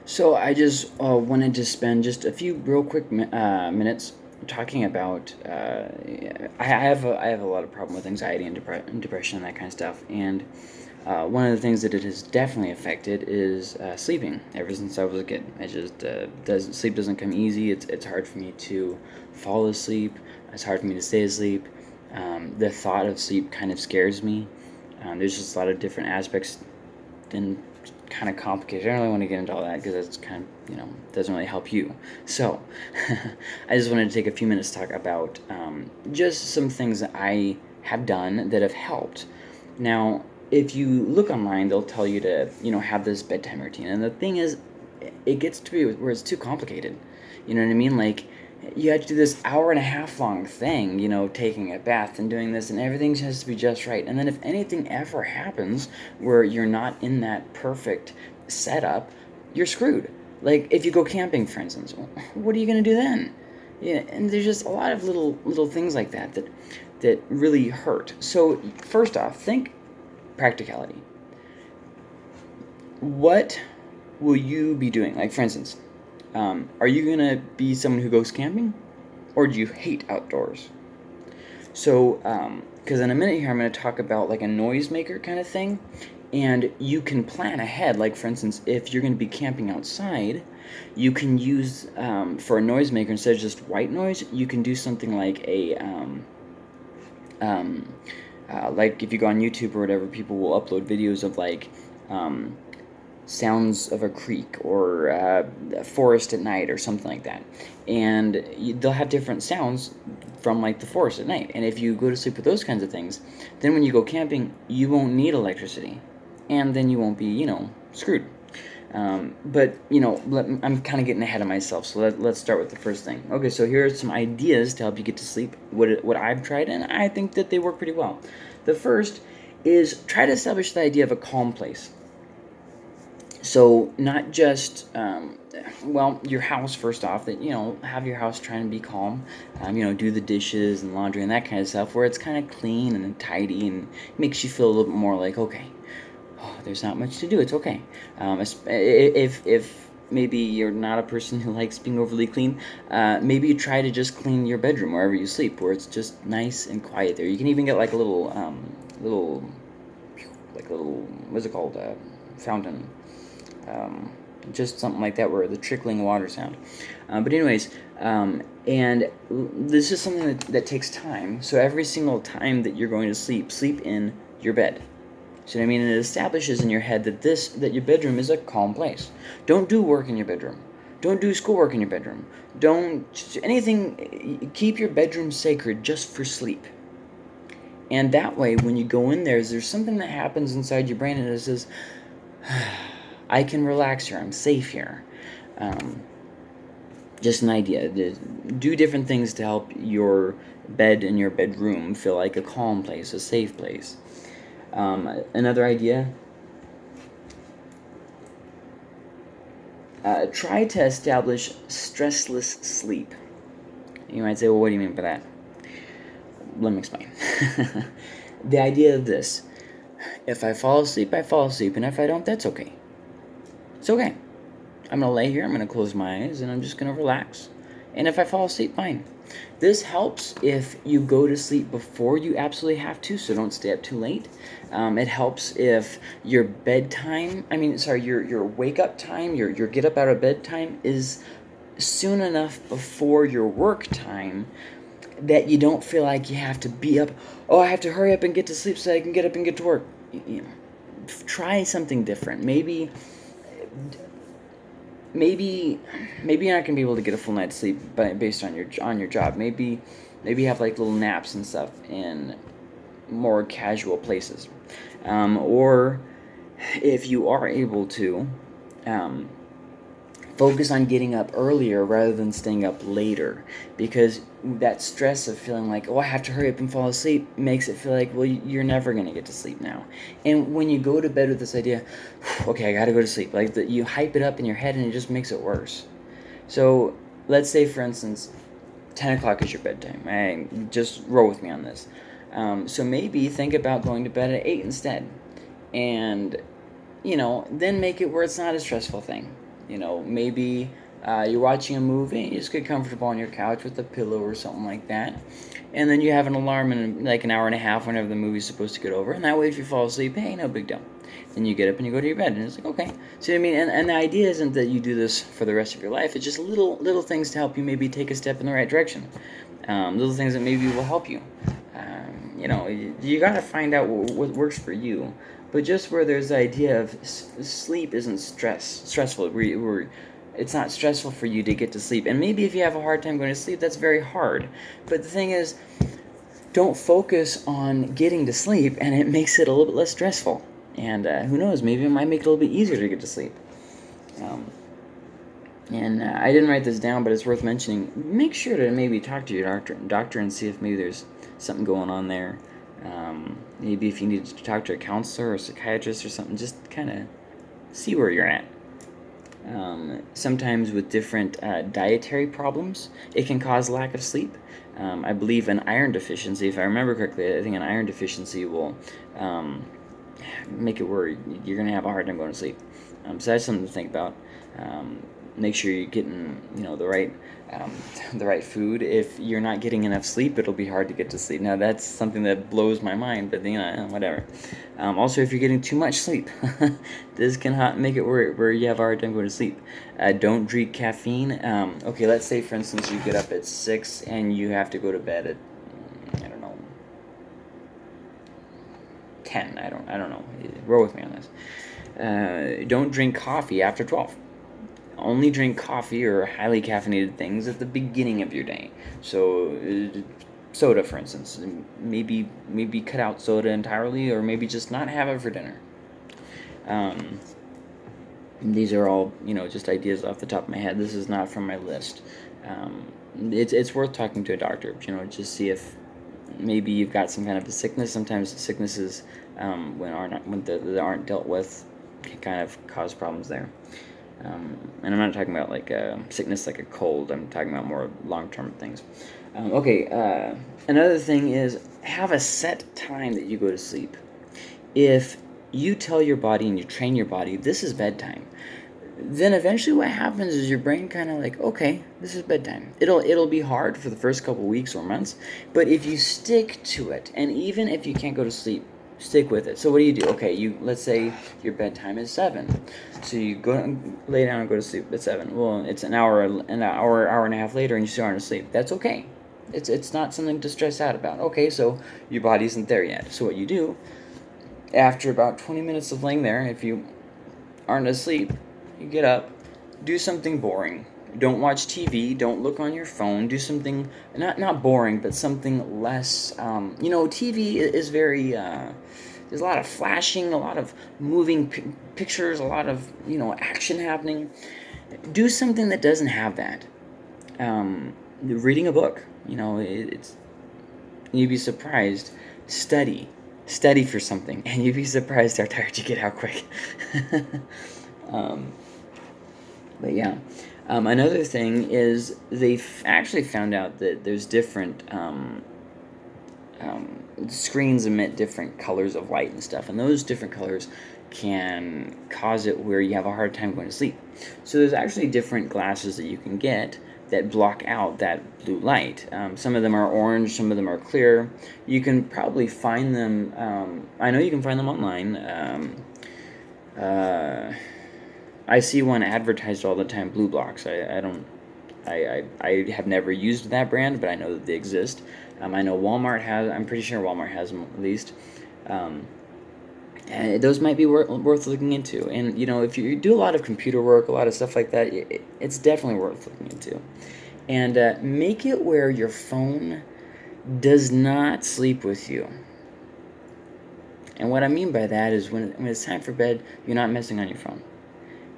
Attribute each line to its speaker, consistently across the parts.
Speaker 1: So I just wanted to spend just a few real quick minutes talking about. I have a lot of problem with anxiety and, and depression and that kind of stuff, and one of the things that it has definitely affected is sleeping. Ever since I was a kid, I just doesn't sleep doesn't come easy. It's hard for me to fall asleep. It's hard for me to stay asleep. The thought of sleep kind of scares me. There's just a lot of different aspects and kind of complicated. I don't really want to get into all that because that's kind of, doesn't really help you. So, I just wanted to take a few minutes to talk about just some things that I have done that have helped. Now, if you look online, they'll tell you to, have this bedtime routine. And the thing is, it gets to be where it's too complicated. You know what I mean? Like, you have to do this hour and a half long thing, taking a bath and doing this, and everything has to be just right. And then if anything ever happens where you're not in that perfect setup, you're screwed. Like if you go camping, for instance, what are you going to do then? Yeah, and there's just a lot of little things like that really hurt. So first off, think practicality. What will you be doing? Like for instance, are you going to be someone who goes camping? Or do you hate outdoors? So, because in a minute here, I'm going to talk about like a noisemaker kind of thing. And you can plan ahead. Like, for instance, if you're going to be camping outside, you can use, for a noisemaker, instead of just white noise, you can do something like if you go on YouTube or whatever, people will upload videos of like, sounds of a creek or a forest at night or something like that. And they'll have different sounds from like the forest at night. And if you go to sleep with those kinds of things, then when you go camping, you won't need electricity. And then you won't be, screwed. But, I'm kind of getting ahead of myself, so let's start with the first thing. Okay, so here are some ideas to help you get to sleep, what I've tried, and I think that they work pretty well. The first is try to establish the idea of a calm place. So not just your house first off. That have your house trying to be calm. Do the dishes and laundry and that kind of stuff where it's kind of clean and tidy and makes you feel a little bit more like okay. Oh, there's not much to do. It's okay. If maybe you're not a person who likes being overly clean, maybe you try to just clean your bedroom wherever you sleep, where it's just nice and quiet there. You can even get like a little what's it called, fountain, um, just something like that where the trickling water sound. But anyways, and this is something that takes time. So every single time that you're going to sleep in your bed. See what I mean? And it establishes in your head that your bedroom is a calm place. Don't do work in your bedroom. Don't do schoolwork in your bedroom. Don't anything. Keep your bedroom sacred just for sleep. And that way, when you go in there's something that happens inside your brain and it says, I can relax here. I'm safe here. Um, just an idea. Do different things to help your bed and your bedroom feel like a calm place, a safe place. Another idea, try to establish stressless sleep. You might say, well, what do you mean by that? Let me explain. The idea of this, if I fall asleep, I fall asleep, and if I don't, that's okay. It's okay. I'm going to lay here, I'm going to close my eyes, and I'm just going to relax. And if I fall asleep, fine. This helps if you go to sleep before you absolutely have to, so don't stay up too late. It helps if your your wake up time, your get up out of bed time is soon enough before your work time that you don't feel like you have to be up. Oh, I have to hurry up and get to sleep so I can get up and get to work. Try something different. Maybe you're not gonna be able to get a full night's sleep, but based on your job, maybe you have like little naps and stuff in more casual places, or if you are able to, focus on getting up earlier rather than staying up later, because that stress of feeling like, oh, I have to hurry up and fall asleep makes it feel like, well, you're never going to get to sleep now. And when you go to bed with this idea, okay, I got to go to sleep, like you hype it up in your head and it just makes it worse. So let's say, for instance, 10 o'clock is your bedtime. Just roll with me on this. So maybe think about going to bed at 8 instead. And, then make it where it's not a stressful thing. Maybe you're watching a movie and you just get comfortable on your couch with a pillow or something like that. And then you have an alarm in like an hour and a half whenever the movie's supposed to get over. And that way, if you fall asleep, hey, no big deal. Then you get up and you go to your bed. And it's like, okay. See what I mean? And the idea isn't that you do this for the rest of your life. It's just little things to help you maybe take a step in the right direction. Little things that maybe will help you. You got to find out what works for you. But just where there's the idea of sleep isn't stressful. It's not stressful for you to get to sleep. And maybe if you have a hard time going to sleep, that's very hard. But the thing is, don't focus on getting to sleep, and it makes it a little bit less stressful. And who knows, maybe it might make it a little bit easier to get to sleep. And I didn't write this down, but it's worth mentioning. Make sure to maybe talk to your doctor and see if maybe there's something going on there. Maybe if you need to talk to a counselor or a psychiatrist or something, just kind of see where you're at. Sometimes with different dietary problems, it can cause lack of sleep. I believe an iron deficiency, if I remember correctly, I think an iron deficiency will make it where you're going to have a hard time going to sleep. So that's something to think about. Make sure you're getting the right food. If you're not getting enough sleep, it'll be hard to get to sleep. Now that's something that blows my mind, but whatever. Also, if you're getting too much sleep, this can make it where you have a hard time going to sleep. Don't drink caffeine. Okay, let's say for instance you get up at 6 and you have to go to bed at 10. I don't know. Roll with me on this. Don't drink coffee after 12. Only drink coffee or highly caffeinated things at the beginning of your day. So, soda, for instance. Maybe cut out soda entirely, or maybe just not have it for dinner. These are all, just ideas off the top of my head. This is not from my list. It's worth talking to a doctor, just see if maybe you've got some kind of a sickness. Sometimes sicknesses, when they aren't dealt with, can kind of cause problems there. And I'm not talking about like a sickness like a cold. I'm talking about more long-term things. Another thing is have a set time that you go to sleep. If you tell your body and you train your body, this is bedtime, then eventually what happens is your brain kind of like, okay, this is bedtime. It'll be hard for the first couple weeks or months, but if you stick to it, and even if you can't go to sleep, stick with it. So what do? Okay, let's say your bedtime is 7. So you go lay down and go to sleep at 7. Well, it's an hour and a half later and you still aren't asleep. That's okay. It's not something to stress out about. Okay, so your body isn't there yet. So what you do, after about 20 minutes of laying there, if you aren't asleep, you get up, do something boring. Don't watch TV. Don't look on your phone. Do something not boring, but something less. TV is very. There's a lot of flashing, a lot of moving pictures, a lot of action happening. Do something that doesn't have that. Reading a book. It's. You'd be surprised. Study for something, and you'd be surprised how tired you get out quick. But yeah. Another thing is they've actually found out that there's different screens emit different colors of light and stuff, and those different colors can cause it where you have a hard time going to sleep. So there's actually different glasses that you can get that block out that blue light. Some of them are orange, some of them are clear. You can probably find them. I know you can find them online. I see one advertised all the time, Blue Blocks. I have never used that brand, but I know that they exist. I know Walmart has. I'm pretty sure Walmart has them at least. And those might be worth looking into. And if you do a lot of computer work, a lot of stuff like that, it's definitely worth looking into. And make it where your phone does not sleep with you. And what I mean by that is when it's time for bed, you're not messing on your phone.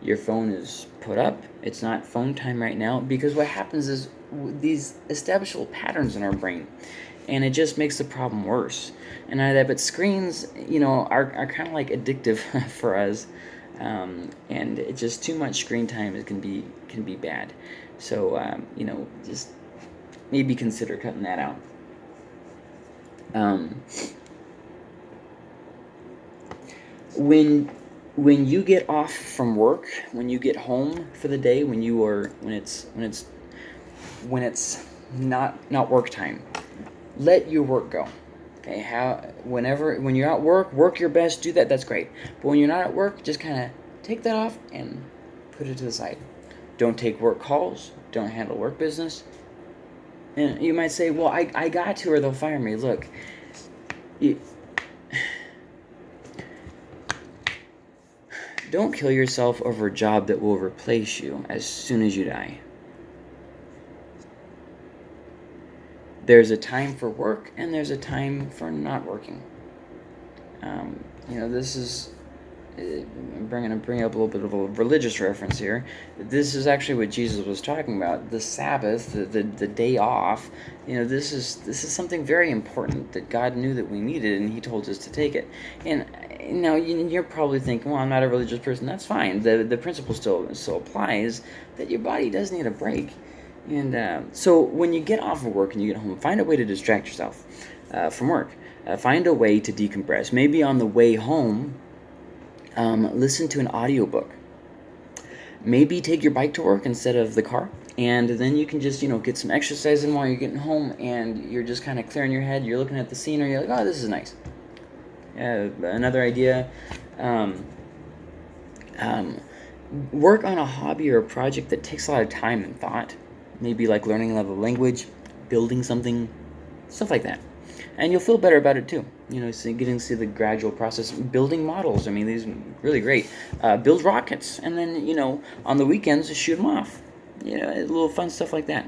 Speaker 1: Your phone is put up. It's not phone time right now, because what happens is these establishable patterns in our brain, and it just makes the problem worse. And but screens, are kind of like addictive for us, and it's just too much screen time can be bad. So just maybe consider cutting that out. When when you get off from work, when you get home for the day, when it's not work time, let your work go. Okay, when you're at work, work your best, do that. That's great. But when you're not at work, just kind of take that off and put it to the side. Don't take work calls. Don't handle work business. And you might say, well, I got to, or they'll fire me. Look, you, don't kill yourself over a job that will replace you as soon as you die. There's a time for work, and there's a time for not working. This is I'm bringing up a little bit of a religious reference here. This is actually what Jesus was talking about. The Sabbath, the day off. This is something very important that God knew that we needed, and He told us to take it. And now you're probably thinking, well, I'm not a religious person. That's fine. The principle still applies that your body does need a break. And so when you get off of work and you get home, find a way to distract yourself from work. Find a way to decompress. Maybe on the way home, listen to an audiobook. Maybe take your bike to work instead of the car. And then you can just, get some exercise in while you're getting home, and you're just kind of clearing your head. You're looking at the scenery. You're like, oh, this is nice. Another idea, work on a hobby or a project that takes a lot of time and thought. Maybe like learning another language, building something, stuff like that. And you'll feel better about it too. So getting to see the gradual process. Building models. I mean, these are really great. Build rockets, and then on the weekends shoot them off. Little fun stuff like that.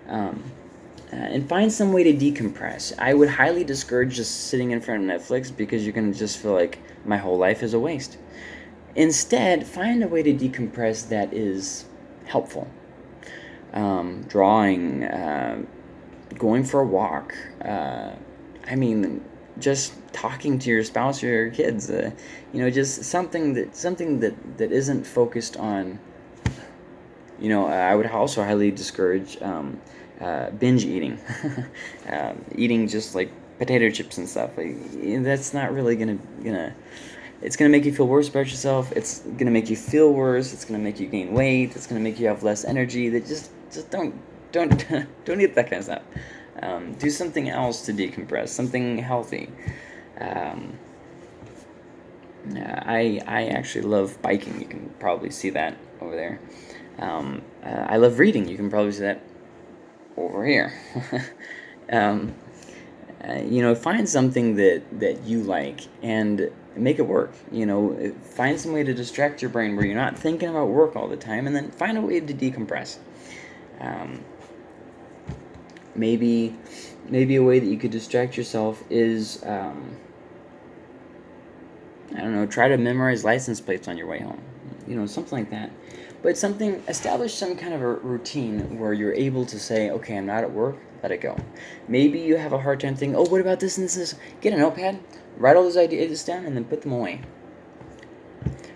Speaker 1: And find some way to decompress. I would highly discourage just sitting in front of Netflix, because you're gonna just feel like my whole life is a waste. Instead, find a way to decompress that is helpful. Drawing, going for a walk. Just talking to your spouse or your kids. Just something that isn't focused on. I would also highly discourage binge eating, eating just like potato chips and stuff. That's not really gonna. It's gonna make you feel worse about yourself. It's gonna make you feel worse. It's gonna make you gain weight. It's gonna make you have less energy. That just don't don't eat that kind of stuff. Do something else to decompress. Something healthy. I actually love biking. You can probably see that over there. I love reading. You can probably see that over here. Find something that you like and make it work. Find some way to distract your brain where you're not thinking about work all the time, and then find a way to decompress. Maybe a way that you could distract yourself is, try to memorize license plates on your way home. Something like that. But establish some kind of a routine where you're able to say, okay, I'm not at work, let it go. Maybe you have a hard time thinking, oh, what about this and this and this? Get a notepad, write all those ideas down, and then put them away.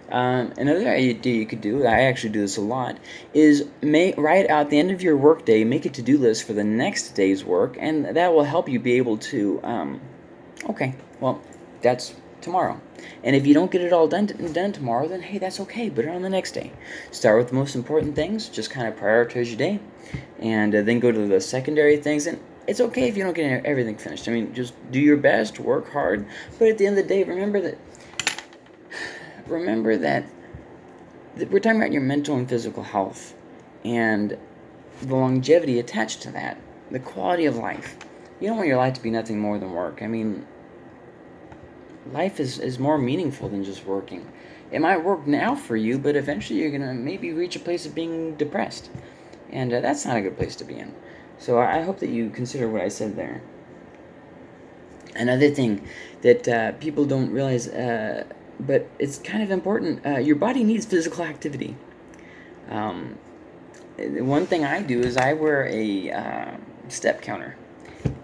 Speaker 1: Another idea you could do, I actually do this a lot, is write out the end of your work day, make a to-do list for the next day's work, and that will help you be able to, that's tomorrow. And if you don't get it all done tomorrow, then hey, that's okay, put it on the next day. Start with the most important things, just kind of prioritize your day, and then go to the secondary things. And it's okay if you don't get everything finished. Just do your best, work hard, but at the end of the day, remember that we're talking about your mental and physical health, and the longevity attached to that, the quality of life. You don't want your life to be nothing more than work. Life is more meaningful than just working. It might work now for you, but eventually you're going to maybe reach a place of being depressed. And that's not a good place to be in. So I hope that you consider what I said there. Another thing that people don't realize, but it's kind of important, your body needs physical activity. One thing I do is I wear a step counter.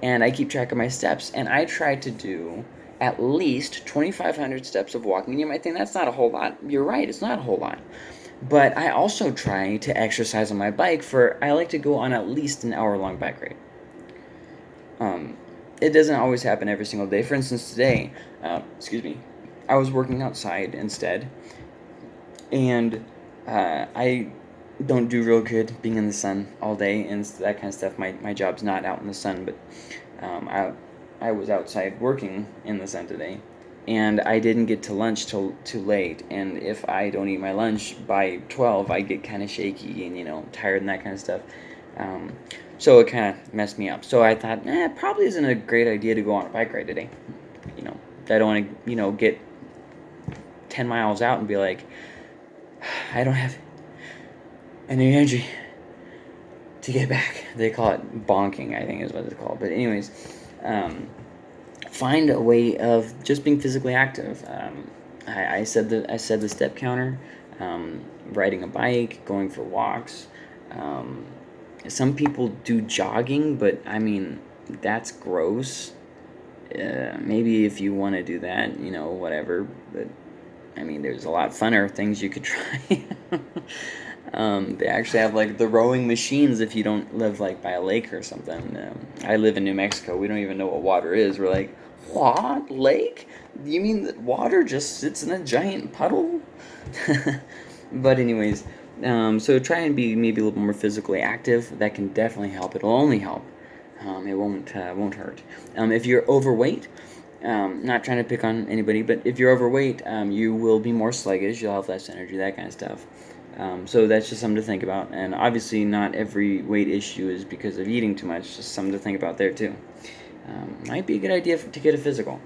Speaker 1: And I keep track of my steps. And I try to do at least 2,500 steps of walking. And you might think that's not a whole lot. You're right, it's not a whole lot. But I also try to exercise on my bike I like to go on at least an hour-long bike ride. It doesn't always happen every single day. For instance, today, I was working outside instead, and I don't do real good being in the sun all day and that kind of stuff. My job's not out in the sun, but I was outside working in the sun today, and I didn't get to lunch till too late. And if I don't eat my lunch by 12, I get kind of shaky and tired and that kind of stuff. Um, so it kind of messed me up. So I thought, it probably isn't a great idea to go on a bike ride today. I don't want to get 10 miles out and be like, I don't have any energy to get back. They call it bonking, I think is what it's called. But anyways, find a way of just being physically active. I said the step counter, riding a bike, going for walks. Some people do jogging, but I mean that's gross. Maybe if you want to do that, whatever. But I mean, there's a lot funner things you could try. They actually have like the rowing machines if you don't live like by a lake or something. I live in New Mexico. We don't even know what water is. We're like, what? Lake? You mean that water just sits in a giant puddle? But anyways, so try and be maybe a little more physically active. That can definitely help. It'll only help. It won't hurt. If you're overweight, not trying to pick on anybody, but if you're overweight, you will be more sluggish. You'll have less energy, that kind of stuff. So that's just something to think about. And obviously, not every weight issue is because of eating too much. Just something to think about there too. Might be a good idea to get a physical.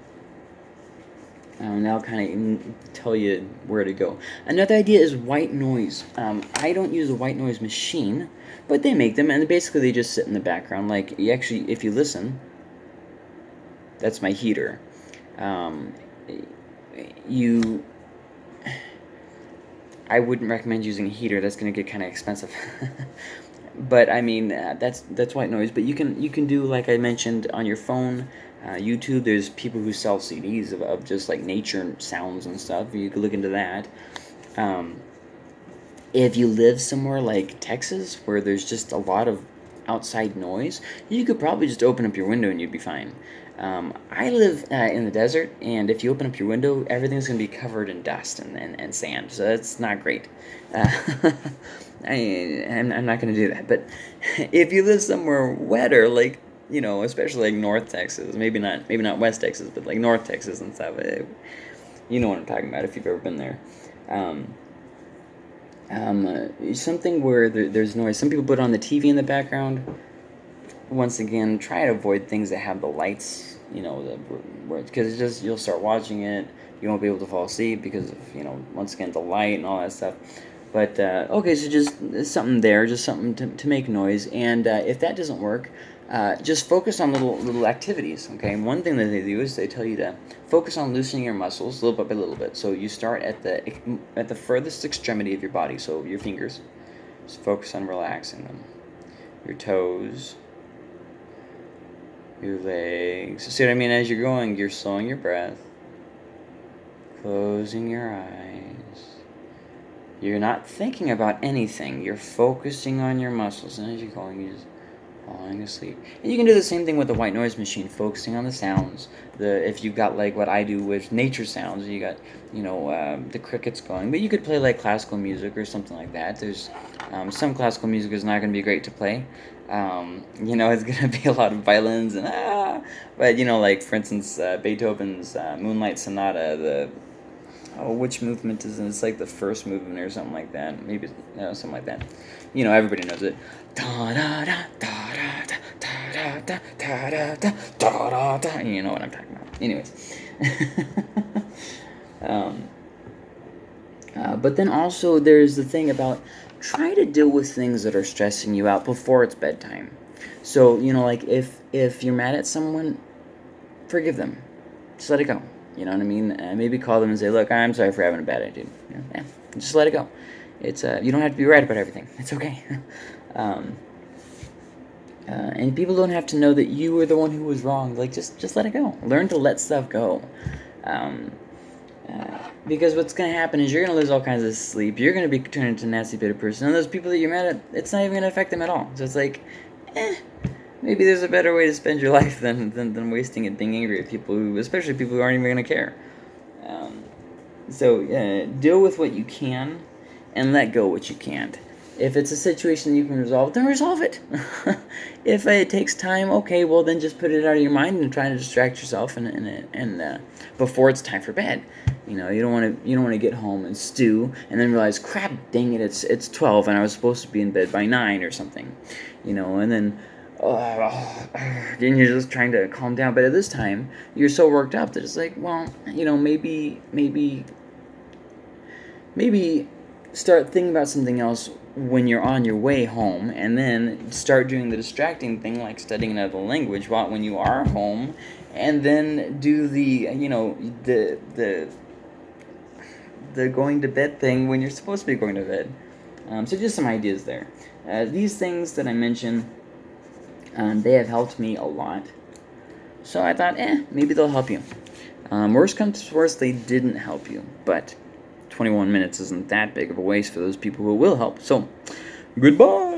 Speaker 1: And I'll kind of tell you where to go. Another idea is white noise. I don't use a white noise machine, but they make them, and basically they just sit in the background. Like, if you listen, that's my heater. I wouldn't recommend using a heater. That's going to get kind of expensive. But I mean, that's white noise. But you can do, like I mentioned, on your phone. YouTube, there's people who sell CDs of just like nature sounds and stuff. You could look into that. If you live somewhere like Texas, where there's just a lot of outside noise, you could probably just open up your window and you'd be fine. I live in the desert, and if you open up your window, everything's going to be covered in dust and sand, so that's not great. I'm not going to do that. But if you live somewhere wetter, like especially like North Texas, maybe not West Texas, but like North Texas and stuff. You know what I'm talking about if you've ever been there. Something where there's noise. Some people put on the TV in the background. Once again, try to avoid things that have the lights. Because you'll start watching it. You won't be able to fall asleep because of once again the light and all that stuff. But okay, so just something there, just something to make noise. And if that doesn't work, just focus on little activities. Okay, one thing that they do is they tell you to focus on loosening your muscles little bit by little bit. So you start at the furthest extremity of your body, so your fingers. Just focus on relaxing them. Your toes, your legs. See what I mean? As you're going, you're slowing your breath, closing your eyes. You're not thinking about anything. You're focusing on your muscles, and as you're going, you're just falling asleep. And you can do the same thing with the white noise machine, focusing on the sounds. If you've got like what I do with nature sounds, you got the crickets going, but you could play like classical music or something like that. There's some classical music is not going to be great to play. It's going to be a lot of violins and but like for instance Beethoven's Moonlight Sonata, which movement is it? It's like the first movement or something like that. Maybe something like that. Everybody knows it. Da da da da da da da da da da da. You know what I'm talking about. Anyways. But then also there's the thing about try to deal with things that are stressing you out before it's bedtime. So like if you're mad at someone, forgive them. Just let it go. You know what I mean? Maybe call them and say, "Look, I'm sorry for having a bad attitude." Just let it go. It's you don't have to be right about everything. It's okay. And people don't have to know that you were the one who was wrong. Like just let it go. Learn to let stuff go. Because what's going to happen is you're going to lose all kinds of sleep. You're going to be turned into a nasty, bitter person. And those people that you're mad at, it's not even going to affect them at all. So it's like, maybe there's a better way to spend your life than wasting it being angry at people, especially people who aren't even going to care. So deal with what you can, and let go what you can't. If it's a situation you can resolve, then resolve it. If it takes time, okay, well then just put it out of your mind and try to distract yourself, and before it's time for bed. You don't want to get home and stew and then realize, crap, dang it, it's 12 and I was supposed to be in bed by 9 or something, and then then you're just trying to calm down. But at this time, you're so worked up that it's like, well, maybe start thinking about something else when you're on your way home, and then start doing the distracting thing like studying another language when you are home, and then do the going to bed thing when you're supposed to be going to bed. So just some ideas there. These things that I mentioned, they have helped me a lot. So I thought, maybe they'll help you. Worst comes to worst, they didn't help you, but 21 minutes isn't that big of a waste for those people who will help. So, goodbye!